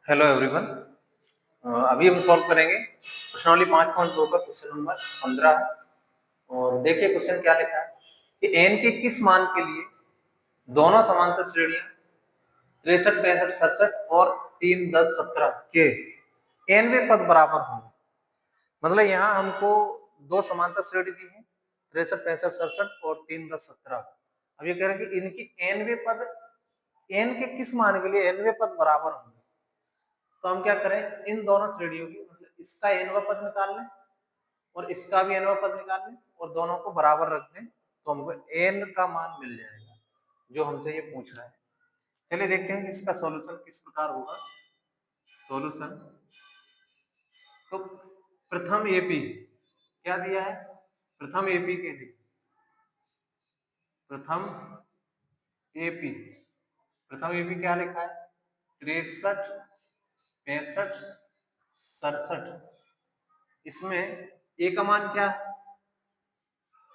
Hello everyone. अभी हम solve करेंगे प्रश्नावली 5.2 का क्वेश्चन नंबर 15 है। और देखिए क्वेश्चन क्या लिखा है कि n के किस मान के लिए दोनों समांतर श्रेणियां 63, 65, 67 और 3, 10, 17 के nवें पद बराबर होंगे। मतलब यहाँ हमको दो समांतर श्रेणी दी है 63, 65, 67 और 3, 10, 17। अब ये कह रहे हैं कि इनकी nवें पद n के किस मान के लिए nवें पद बराबर होंगे। तो हम क्या करें, इन दोनों श्रेणियों की मतलब इसका nवां पद निकाल लें और इसका भी nवां पद निकाल लें और दोनों को बराबर रख दें तो हमको n का मान मिल जाएगा जो हमसे ये पूछ रहा है। चलिए देखते हैं कि इसका सॉल्यूशन किस प्रकार होगा। सॉल्यूशन तो प्रथम एपी क्या दिया है, प्रथम एपी के लिए प्रथम एपी क्या लिखा है 63, 65, 67। इसमें ए का मान क्या है,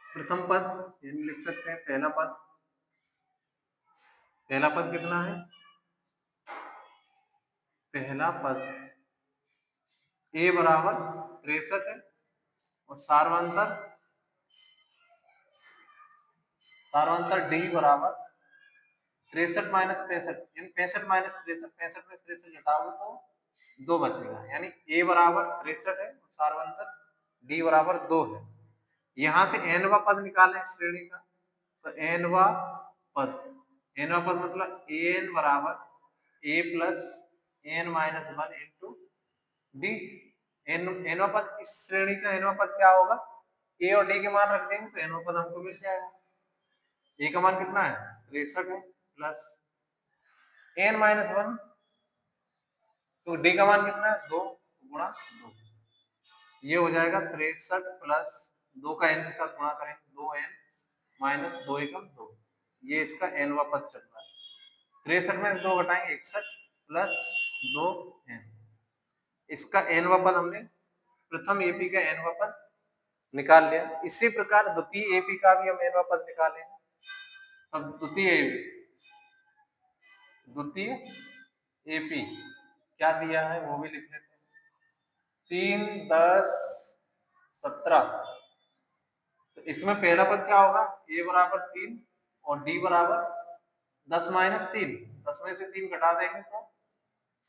प्रथम पद यानी लिख सकते हैं पहला पद कितना है, पहला पद ए बराबर 63 है और सार्वंतर डी बराबर 63 माइनस 65 यानी 65 माइनस 63, 65 में 63 घटाओगे तो 2 बचेगा, यानी ए बराबर 63 है और सार्वंतर डी बराबर 2 है। यहां से एनवा पद निकालें इस श्रेणी का, तो एनवा पद मतलब एन बराबर A plus N minus 1 into D. एनवा पद इस श्रेणी का एनवा पद क्या होगा, ए और डी के मान रख देंगे तो एनवा पद हमको मिल जाएगा। ए का मान कितना है 63 है प्लस एन माइनस 1 तो डी का मान कितना है 2 गुणा 2, ये हो जाएगा 63 प्लस 2 का एन के साथ गुणा करेंगे 2n माइनस 2 एकम 2, ये इसका एनवा पद चल रहा है। 63 में 2 घटाएंगे 61 प्लस 2n, इसका एनवा पद हमने प्रथम एपी का एनवा पद निकाल लिया। इसी प्रकार द्वितीय एपी का भी हम एनवा पद निकालें। अब द्वितीय एपी क्या दिया है वो भी लिख लेते हैं 3, 10, 17। तो इसमें पहला पद क्या होगा, ए बराबर 3 और डी बराबर 10 माइनस 3, 10 में से 3 घटा देंगे तो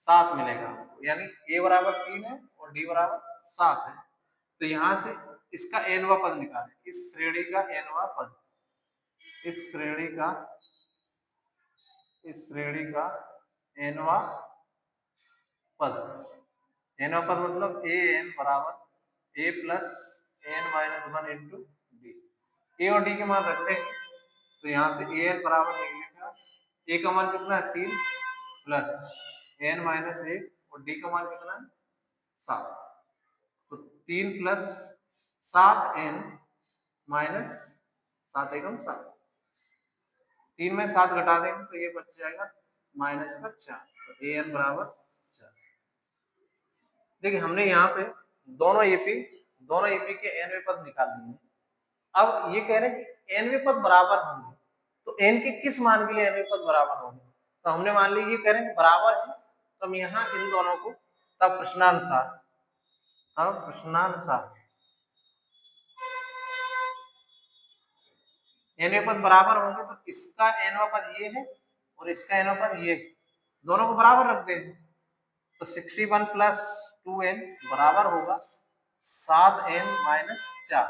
7 मिलेगा, यानी ए बराबर 3 है और डी बराबर 7 है। तो यहां से इसका एनवा पद निकालें, इस श्रेणी का एनवा पद, इस श्रेणी एनवा पद मतलब ए एन बराबर A plus N minus 1 into D. A और डी के मान रखते हैं तो यहाँ से ए एन बराबर निकलेगा, ए का मान कितना है 3 प्लस एन माइनस 1 और डी का मान कितना है 7, तो 3 प्लस 7n माइनस 7 एकम 7, 3 में 7 घटा देंगे तो ये बच जाएगा माइनस का 4, तो ए एन बराबर 4। देखिए हमने यहाँ पे दोनों एपी के एनवें पद निकाल लिए। अब ये कह रहे हैं कि एनवें पद बराबर होंगे, तो एन के किस मान के लिए एनवें पद बराबर होंगे। तो हमने मान लीजिए कह रहे हैं बराबर है, तो हम यहाँ इन दोनों को तब प्रश्नानुसार एनवें पद बराबर होंगे तो इसका एनवा पद ये है और इसका एनवा पद ये, दोनों को बराबर रख देंगे तो 61 प्लस 2n बराबर होगा 7n माइनस 4।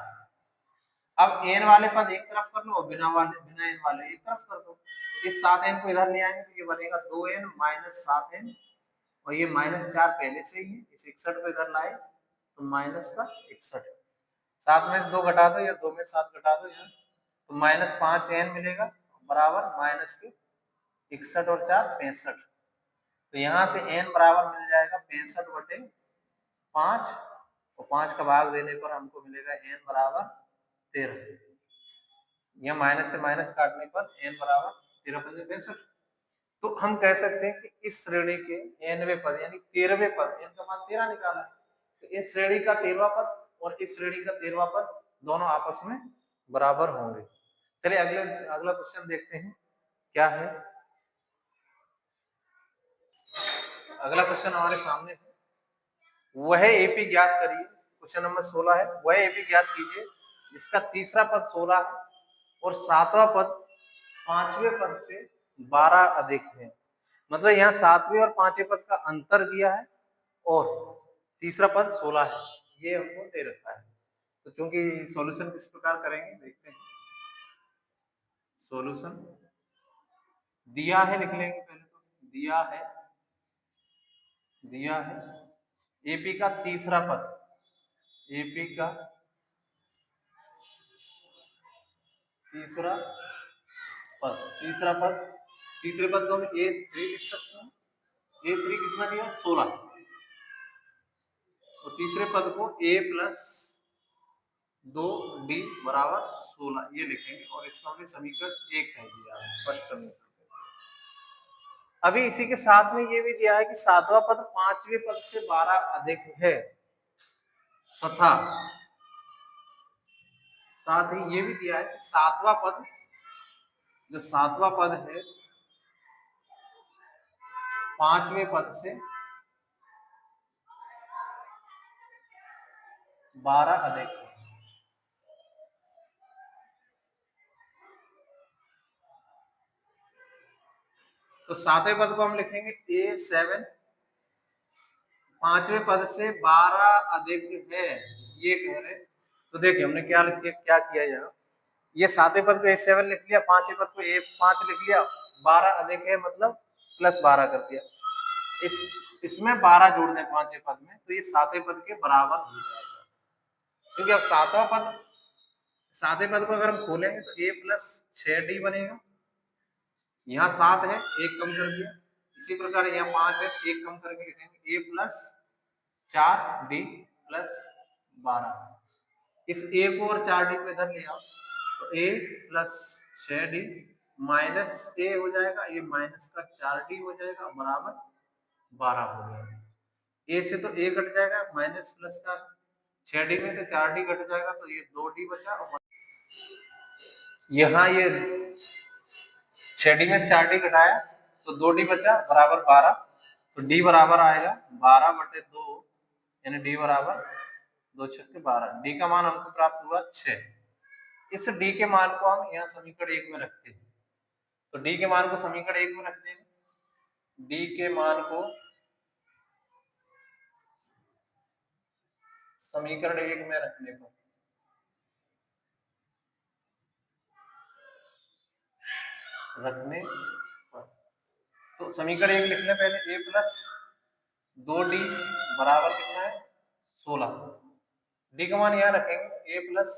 अब n वाले पद एक तरफ कर लो और बिना n वाले एक तरफ कर दो, इस 7n को इधर ले आएंगे तो ये बनेगा 2n माइनस 7n और ये माइनस 4 पहले से ही है, इस 61 को इधर लाए तो माइनस का 61, 7 में से 2 घटा दो या 2 में 7 घटा दो यहाँ तो माइनस 5n मिलेगा बराबर माइनस के 61 और 4 65, तो यहाँ से n बराबर मिल जाएगा 65/5 और 5 का भाग देने पर हमको मिलेगा n बराबर 13, यह माइनस से माइनस काटने पर n बराबर 13×65। तो हम कह सकते हैं कि इस श्रेणी के nवें पद यानी 13वें पद, n का मान 13 निकाला, तो इस श्रेणी का 13वां पद और इस श्रेणी का 13वां पद दोनों आपस में बराबर होंगे। चलिए अगला क्वेश्चन देखते हैं क्या है। अगला क्वेश्चन हमारे सामने है, वह एपी ज्ञात करिए। क्वेश्चन नंबर 16 है, वह एपी ज्ञात कीजिए जिसका तीसरा पद 16 है और सातवां पद पांचवें पद से 12 अधिक है। मतलब यहाँ सातवें और पांचवें पद का अंतर दिया है और तीसरा पद 16 है, ये हमको दे रखा है। तो चूंकि सॉल्यूशन किस प्रकार करेंगे देखते हैं। सॉल्यूशन दिया है, लिख लेंगे पहले तो, दिया है एपी का तीसरा पद, एपी का तीसरा पद, तीसरे पद को हम A3 लिख सकते हैं। A3 कितना दिया, 16, और तीसरे पद को A प्लस 2D बराबर 16 ये लिखेंगे और इसका हमने समीकरण 1 कह दिया है, फर्स्ट समीकरण। अभी इसी के साथ में ये भी दिया है कि सातवां पद पांचवें पद से 12 अधिक है, तथा साथ ही ये भी दिया है कि सातवां पद, जो सातवां पद है पांचवें पद से 12 अधिक है। तो सातवें पद को हम लिखेंगे A7, पांचवें पद से 12 अधिक है ये कह रहे। तो देखिए हमने क्या किया यहाँ, ये सातवें पद को A7 लिख लिया, पांचवें पद को A5 लिख लिया, 12 अधिक है मतलब प्लस 12 कर दिया। इसमें 12 जोड़ दें पांचवें पद में तो ये सातवें पद के बराबर हो जाएगा। क्योंकि अब सातवें पद को अगर हम खोलेंगे तो A प्लस 6D बनेगा। यहाँ 7 है, एक कम कर दिया। इसी प्रकार यहाँ 5 है, एक कम करके लिखेंगे A प्लस 4D प्लस 12। इस A को और 4D को इधर ले आओ तो A plus 6D minus A हो जाएगा, ये माइनस का 4D हो जाएगा बराबर 12 हो जाएगा। A से तो A कट जाएगा, माइनस प्लस का 6D में से 4D कट जाएगा तो ये 2D बचा, और यहाँ ये 6D में 4D घटाया तो 2D बचा बराबर 12। तो D बराबर आएगा 12/2, यानी D बराबर 2 छक्के 12। D का मान हमको प्राप्त हुआ 6। इस D के मान को हम यहाँ समीकरण 1 में रखते हैं। तो D के मान को समीकरण 1 में रखते हैं। D के मान को समीकरण 1 में रखने को तो समीकरण 1 लिख लें पहले। A प्लस 2D बराबर कितना है 16। D का मान यहाँ रखेंगे, A प्लस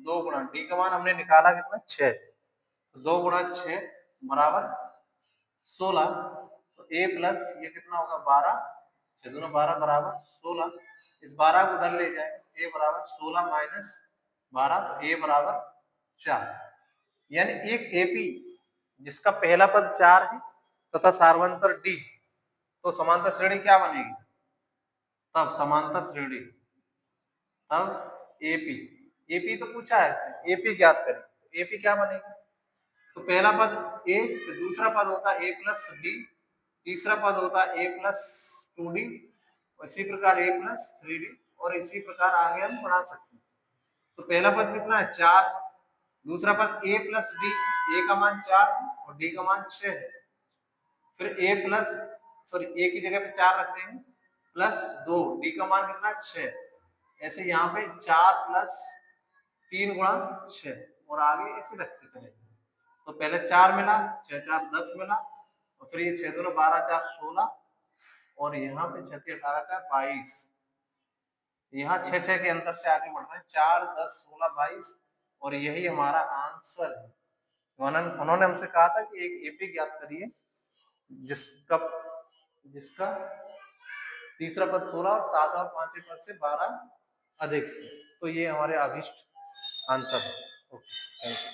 2 गुणा D का मान हमने निकाला कितना 6, तो 2 गुणा 6 बराबर 16। तो A प्लस ये कितना होगा 12, 6 दूना 12 बराबर 16। इस 12 को उधर ले जाए, A बराबर 16 माइनस 12, तो A बराबर 4। यानी एक AP जिसका पहला पद 4 है तथा सार्वंतर D, तो समांतर श्रेणी क्या बनेगी, तब समांतर श्रेणी, तब एपी तो पूछा है, एपी ज्ञात करें। एपी क्या बनेगी, तो पहला पद A, तो दूसरा पद होता है A प्लस D, तीसरा पद होता है A प्लस 2D, इसी प्रकार A प्लस 3D, और इसी प्रकार आगे हम बढ़ा सकते हैं। तो पहला पद कितना है 4, दूसरा पद A प्लस D, A का मान 4 और D का मान 6 है। फिर A की जगह पे 4 रखते हैं, प्लस 2, D का मान कितना 6। ऐसे यहाँ पे 4 प्लस 3 गुणा 6 और आगे ऐसे रखते चले। तो पहले 4 मिला, 6 4 10 मिला, और फिर ये 6 2 12 4 16, और यहाँ पे 6 18 4 22। यहाँ 6 6 के अंतर से आगे बढ़ रहे हैं, 4 10 16 22, और यही हमारा आंसर है। उन्होंने हमसे कहा था कि एक एपी ज्ञात करिए जिसका तीसरा पद 16 और सातवां और पांचवें पद से 12 अधिक, तो ये हमारे अभिष्ट आंसर है। Okay, thank you.